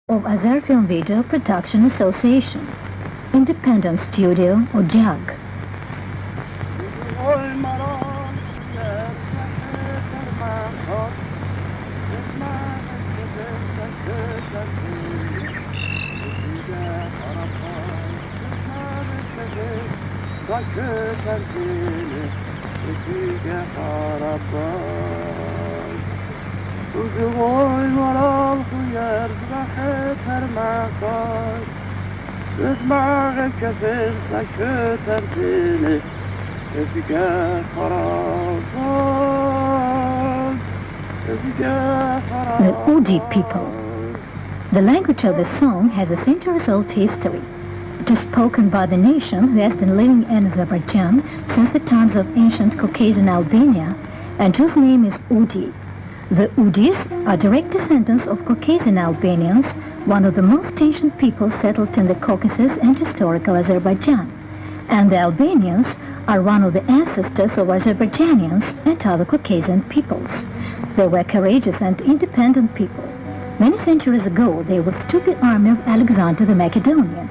of Azerkinovideo Production Association, Independent Studio, Ojak. The Udi people. The language of the song has a centuries-old history. It is spoken by the nation who has been living in Azerbaijan since the times of ancient Caucasian Albania, and whose name is Udi. The Udis are direct descendants of Caucasian Albanians, one of the most ancient peoples settled in the Caucasus and historical Azerbaijan. And the Albanians are one of the ancestors of Azerbaijanians and other Caucasian peoples. They were courageous and independent people. Many centuries ago, they withstood the army of Alexander the Macedonian.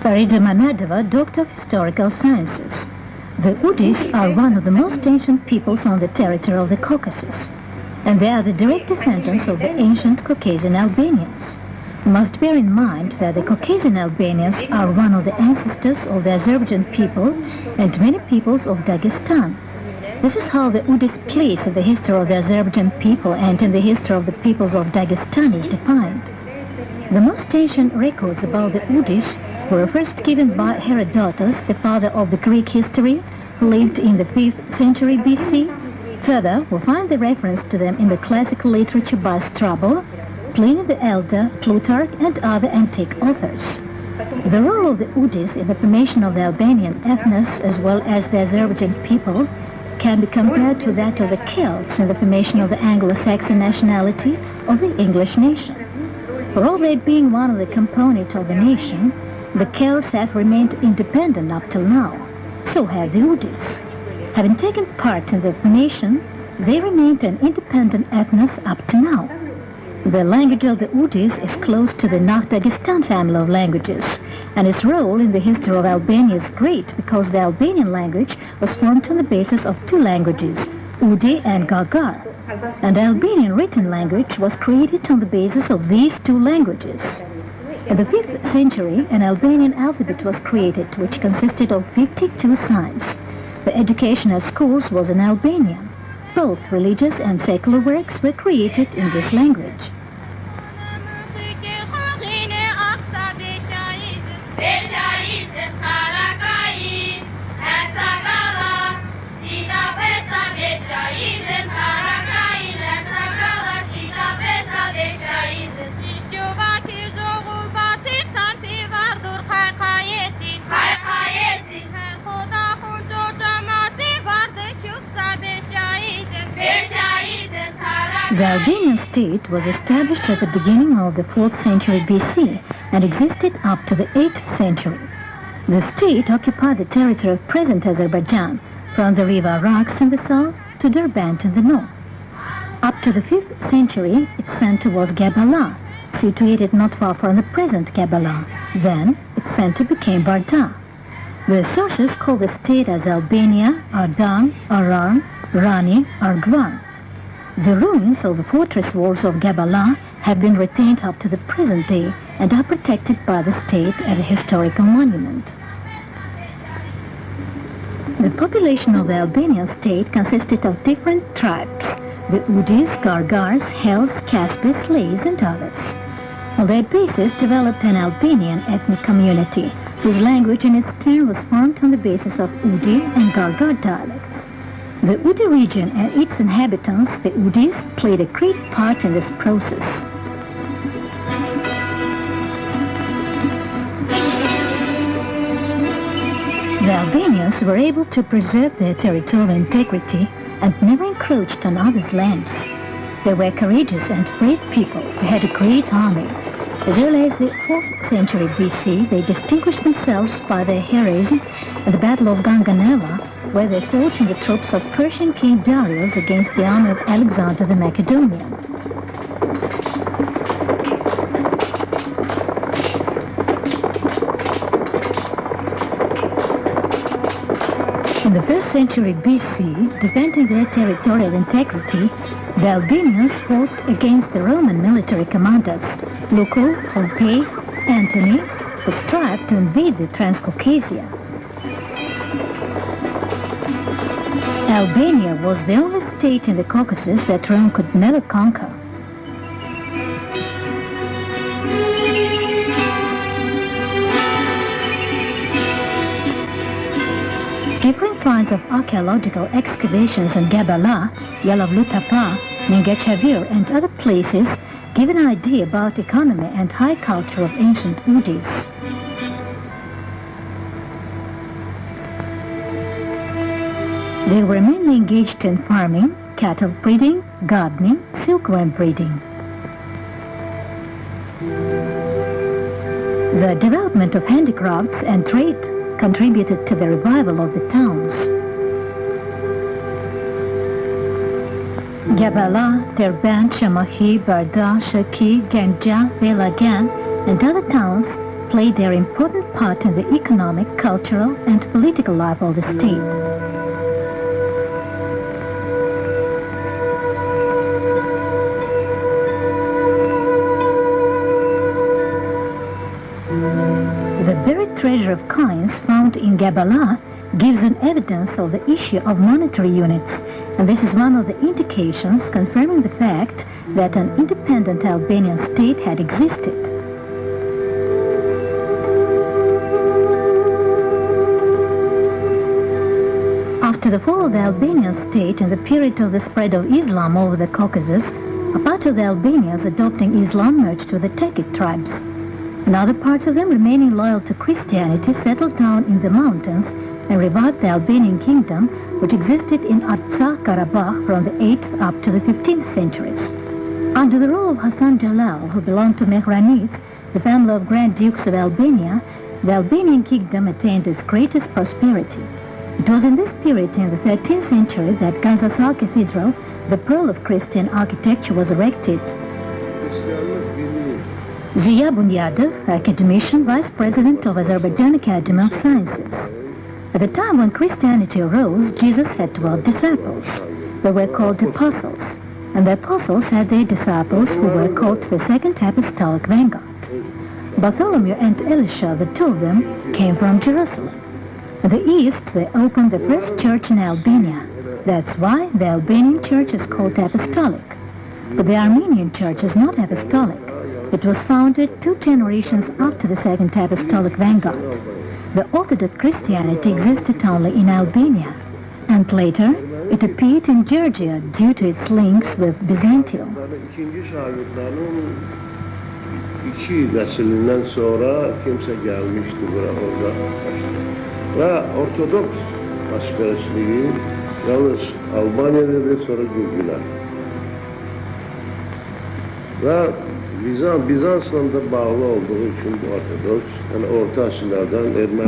Farida Mamedova, Doctor of Historical Sciences. The Udis are one of the most ancient peoples on the territory of the Caucasus, and they are the direct descendants of the ancient Caucasian Albanians. We must bear in mind that the Caucasian Albanians are one of the ancestors of the Azerbaijan people and many peoples of Dagestan. This is how the Udis' place in the history of the Azerbaijan people and in the history of the peoples of Dagestan is defined. The most ancient records about the Udis were first given by Herodotus, the father of the Greek history, who lived in the 5th century BC. Further, we find the reference to them in the classical literature by Strabo, Pliny the Elder, Plutarch, and other antique authors. The role of the Udis in the formation of the Albanian ethnos as well as the Azerbaijan people can be compared to that of the Celts in the formation of the Anglo-Saxon nationality of the English nation. For all they being one of the components of the nation, the Celts have remained independent up till now. So have the Udis. Having taken part in the formation, they remained an independent ethnos up to now. The language of the Udis is close to the Dagestan family of languages, and its role in the history of Albania is great because the Albanian language was formed on the basis of two languages, Udi and Gagar, and the Albanian written language was created on the basis of these two languages. In the 5th century, an Albanian alphabet was created which consisted of 52 signs. The education at schools was in Albanian. Both religious and secular works were created in this language. The Albanian state was established at the beginning of the 4th century BC and existed up to the 8th century. The state occupied the territory of present Azerbaijan, from the river Raks in the south to Derbent in the north. Up to the 5th century, its center was Gabala, situated not far from the present Gabala. Then, its center became Barda. The sources call the state as Albania, Ardan, Aran, Rani, Argvan. The ruins of the fortress walls of Gabala have been retained up to the present day and are protected by the state as a historical monument. The population of the Albanian state consisted of different tribes, the Udis, Gargars, Hels, Caspis, Slaves, and others. On their basis developed an Albanian ethnic community, whose language in its turn was formed on the basis of Udi and Gargar dialects. The Udi region and its inhabitants, the Udis, played a great part in this process. The Albanians were able to preserve their territorial integrity and never encroached on others' lands. They were courageous and brave people who had a great army. As early as the 4th century BC, they distinguished themselves by their heroism at the Battle of Ganganella, where they fought in the troops of Persian King Darius against the army of Alexander the Macedonian. In the 1st century BC, defending their territorial integrity, the Albanians fought against the Roman military commanders, Lucu, Pompey, Antony, who strived to invade the Transcaucasia. Albania was the only state in the Caucasus that Rome could never conquer. Different finds of archaeological excavations in Gabala, Yalovlutapa, Mingechavir and other places give an idea about economy and high culture of ancient Udis. They were mainly engaged in farming, cattle breeding, gardening, silkworm breeding. The development of handicrafts and trade contributed to the revival of the towns. Gabala, Derbent, Shamahi, Barda, Shaki, Ganja, Velagan, and other towns played their important part in the economic, cultural, and political life of the state. The buried treasure of coins found in Gabala gives an evidence of the issue of monetary units, and this is one of the indications confirming the fact that an independent Albanian state had existed. After the fall of the Albanian state in the period of the spread of Islam over the Caucasus, a part of the Albanians adopting Islam merged with the Turkic tribes. And other parts of them, remaining loyal to Christianity, settled down in the mountains and revived the Albanian kingdom, which existed in Artsakh-Karabakh from the 8th up to the 15th centuries. Under the rule of Hasan Jalal, who belonged to Mehranids, the family of Grand Dukes of Albania, the Albanian kingdom attained its greatest prosperity. It was in this period, in the 13th century, that Ganzasal Cathedral, the pearl of Christian architecture, was erected. Ziya Bunyadov, academician, vice president of Azerbaijan Academy of Sciences. At the time when Christianity arose, Jesus had 12 disciples. They were called apostles, and the apostles had their disciples who were called the Second Apostolic Vanguard. Bartholomew and Elisha, the two of them, came from Jerusalem. In the east, they opened the first church in Albania. That's why the Albanian church is called apostolic. But the Armenian church is not apostolic. It was founded 2 generations after the Second Apostolic Vanguard. The Orthodox Christianity existed only in Albania, and later it appeared in Georgia due to its links with Byzantium.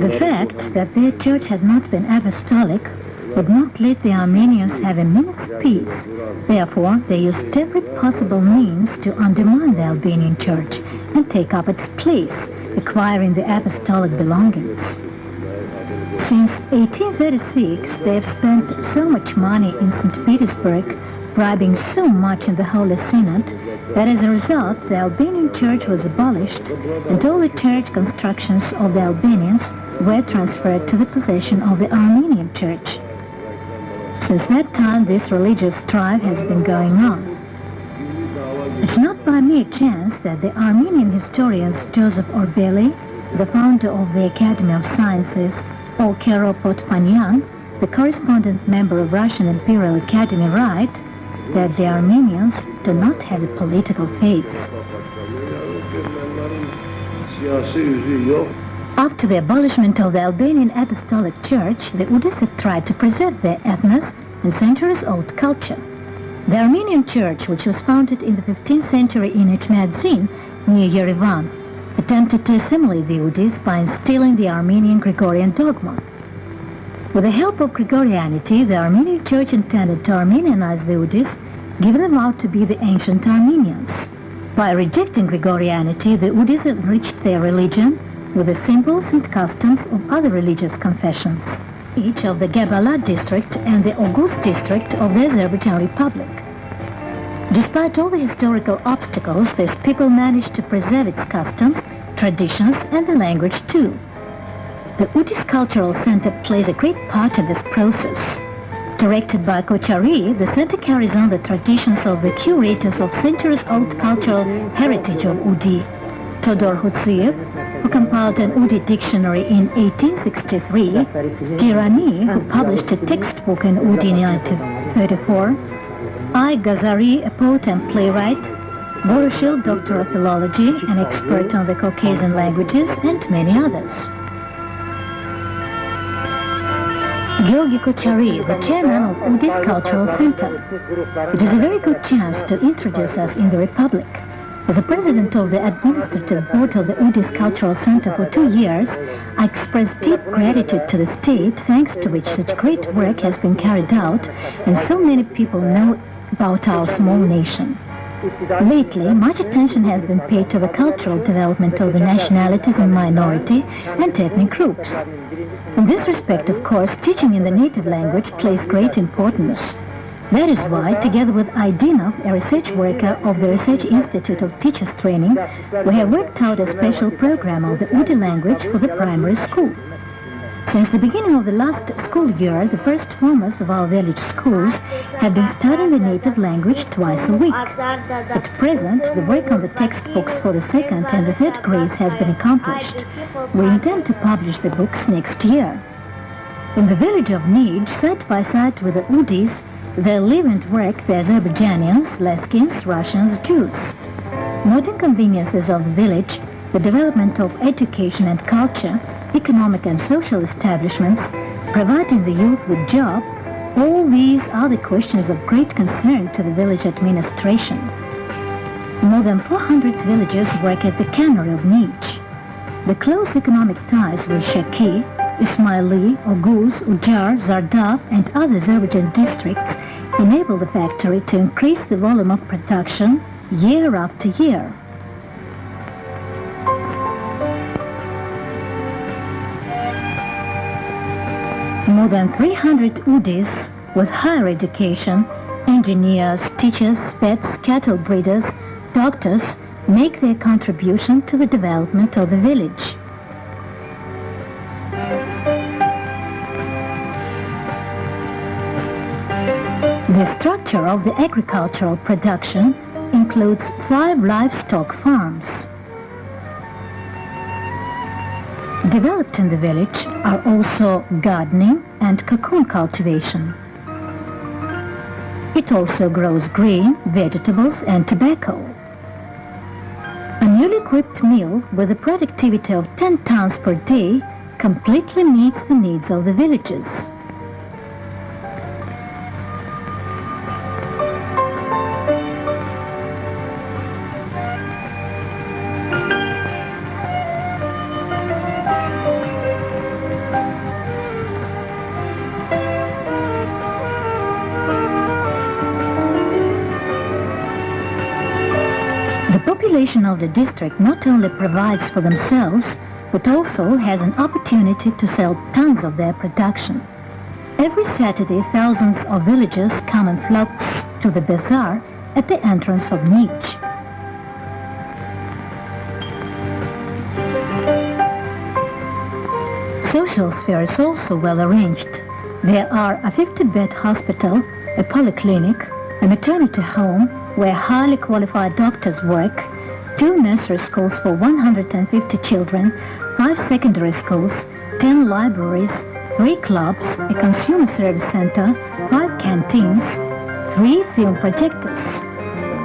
The fact that their church had not been apostolic would not let the Armenians have a minute's peace. Therefore, they used every possible means to undermine the Albanian church and take up its place, acquiring the apostolic belongings. Since 1836, they have spent so much money in St. Petersburg, bribing so much in the Holy Synod, that as a result, the Albanian church was abolished and all the church constructions of the Albanians were transferred to the possession of the Armenian church. Since that time, this religious strife has been going on. It's not by mere chance that the Armenian historians Joseph Orbeli, the founder of the Academy of Sciences, or Kero Potpanyan, the correspondent member of Russian Imperial Academy, write that the Armenians do not have a political face. After the abolishment of the Albanian Apostolic Church, the Udis had tried to preserve their ethnos and centuries-old culture. The Armenian Church, which was founded in the 15th century in Etchmiadzin, near Yerevan, attempted to assimilate the Udis by instilling the Armenian Gregorian dogma. With the help of Gregorianity, the Armenian Church intended to Armenianize the Udis, giving them out to be the ancient Armenians. By rejecting Gregorianity, the Udis enriched their religion with the symbols and customs of other religious confessions. each of the Gabala district and the Oghuz district of the Azerbaijan Republic. Despite all the historical obstacles, these people managed to preserve its customs, traditions, and the language too. The Udis Cultural Center plays a great part in this process. Directed by Kochari, the center carries on the traditions of the curators of centuries-old cultural heritage of Udi, Todor Hutsuyev, who compiled an Udi dictionary in 1863, Dirani, who published a textbook in Udi in 1934, I. Gazari, a poet and playwright, Borushil, doctor of philology, an expert on the Caucasian languages, and many others. Georgi Kochari, the chairman of Udi's Cultural Center. It is a very good chance to introduce us in the Republic. As a president of the administrative board of the Udi's Cultural Center for 2 years, I express deep gratitude to the state, thanks to which such great work has been carried out, and so many people know about our small nation. Lately, much attention has been paid to the cultural development of the nationalities and minority and ethnic groups. In this respect, of course, teaching in the native language plays great importance. That is why, together with Aidinov, a research worker of the Research Institute of Teachers Training, we have worked out a special program of the Udi language for the primary school. Since the beginning of the last school year, the first formers of our village schools have been studying the native language twice a week. At present, the work on the textbooks for the second and the third grades has been accomplished. We intend to publish the books next year. In the village of Nij, side by side with the Udis, there live and work the Azerbaijanians, Leskins, Russians, Jews. Modern conveniences of the village, the development of education and culture, economic and social establishments, providing the youth with job, all these are the questions of great concern to the village administration. More than 400 villagers work at the cannery of Nij. The close economic ties with Shaki, Ismaili, Oghuz, Ujar, Zardav and other Azerbaijan districts enable the factory to increase the volume of production year after year. More than 300 Udis with higher education, engineers, teachers, vets, cattle breeders, doctors, make their contribution to the development of the village. The structure of the agricultural production includes 5 livestock farms. Developed in the village are also gardening and cocoon cultivation. It also grows grain, vegetables and tobacco. A newly equipped mill with a productivity of 10 tons per day completely meets the needs of the villagers. The population of the district not only provides for themselves, but also has an opportunity to sell tons of their production. Every Saturday, thousands of villagers come in flocks to the bazaar at the entrance of Nij. Social sphere is also well arranged. There are a 50-bed hospital, a polyclinic, a maternity home where highly qualified doctors work, 2 nursery schools for 150 children, 5 secondary schools, 10 libraries, 3 clubs, a consumer service center, 5 canteens, 3 film projectors.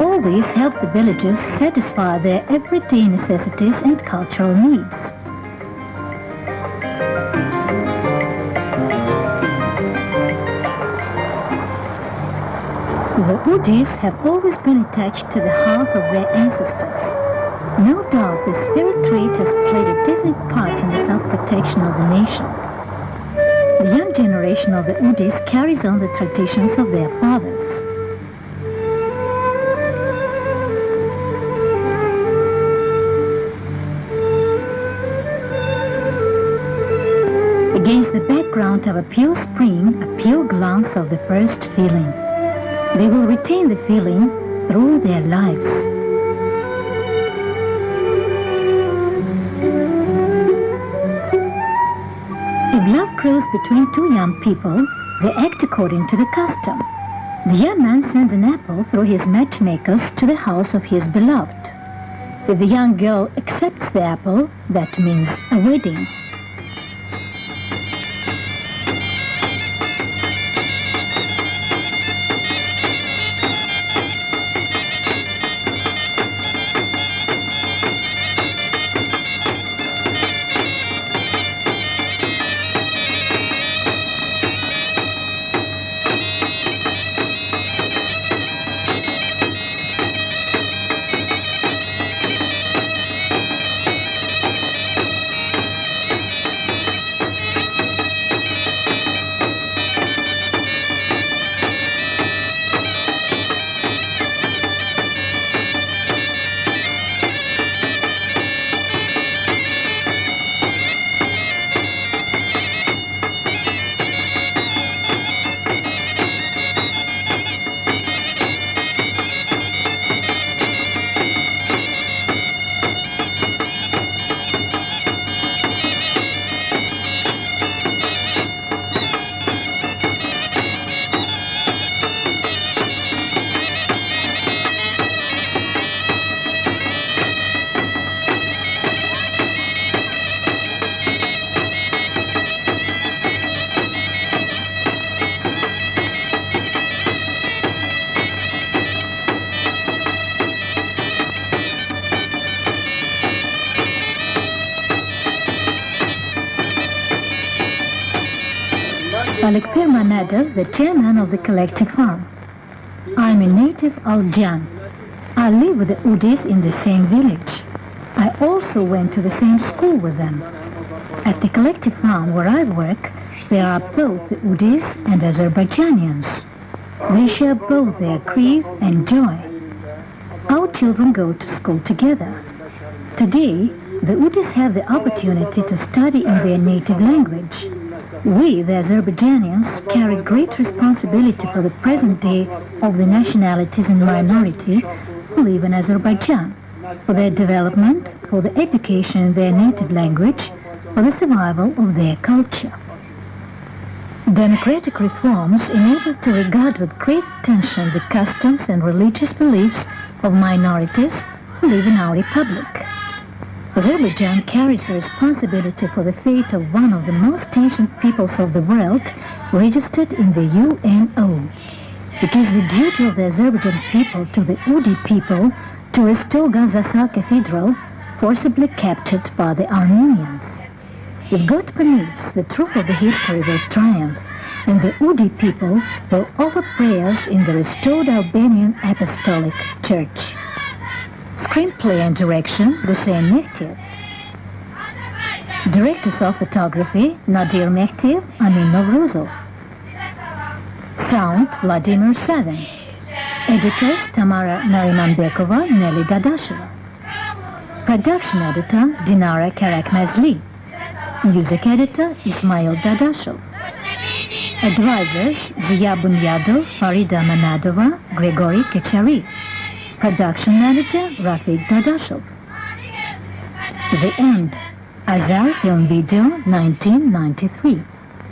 All these help the villagers satisfy their everyday necessities and cultural needs. The Udis have always been attached to the hearth of their ancestors. No doubt the spirit trait has played a definite part in the self-protection of the nation. The young generation of the Udis carries on the traditions of their fathers. against the background of a pure spring, a pure glance of the first feeling. They will retain the feeling through their lives. If love grows between two young people, they act according to the custom. The young man sends an apple through his matchmakers to the house of his beloved. If the young girl accepts the apple, that means a wedding. Nadir, the chairman of the collective farm. I am a native Alban. I live with the Udis in the same village. I also went to the same school with them. At the collective farm where I work, there are both the Udis and Azerbaijanians. They share both their grief and joy. Our children go to school together. Today, the Udis have the opportunity to study in their native language. We, the Azerbaijanians, carry great responsibility for the present day of the nationalities and minority who live in Azerbaijan, for their development, for the education in their native language, for the survival of their culture. Democratic reforms enable to regard with great attention the customs and religious beliefs of minorities who live in our republic. Azerbaijan carries the responsibility for the fate of one of the most ancient peoples of the world, registered in the UNO. It is the duty of the Azerbaijan people to the Udi people to restore Gazasal Cathedral, forcibly captured by the Armenians. If God permits, the truth of the history will triumph, and the Udi people will offer prayers in the restored Albanian Apostolic Church. Screenplay and direction, Huseyn Mehdiyev. Directors of photography, Nadir Mehdiyev, Amin Novruzov. Sound, Vladimir Savin. Editors, Tamara Narimanbekova, Nelly Dadasheva. Production editor, Dinara Karakmazli. Music editor, Ismail Dadashov. Advisors, Ziya Bunyadov, Farida Manadova, Gregory Kechari. Production manager, Rafik Dadashov. The end. Azar Film Video, 1993.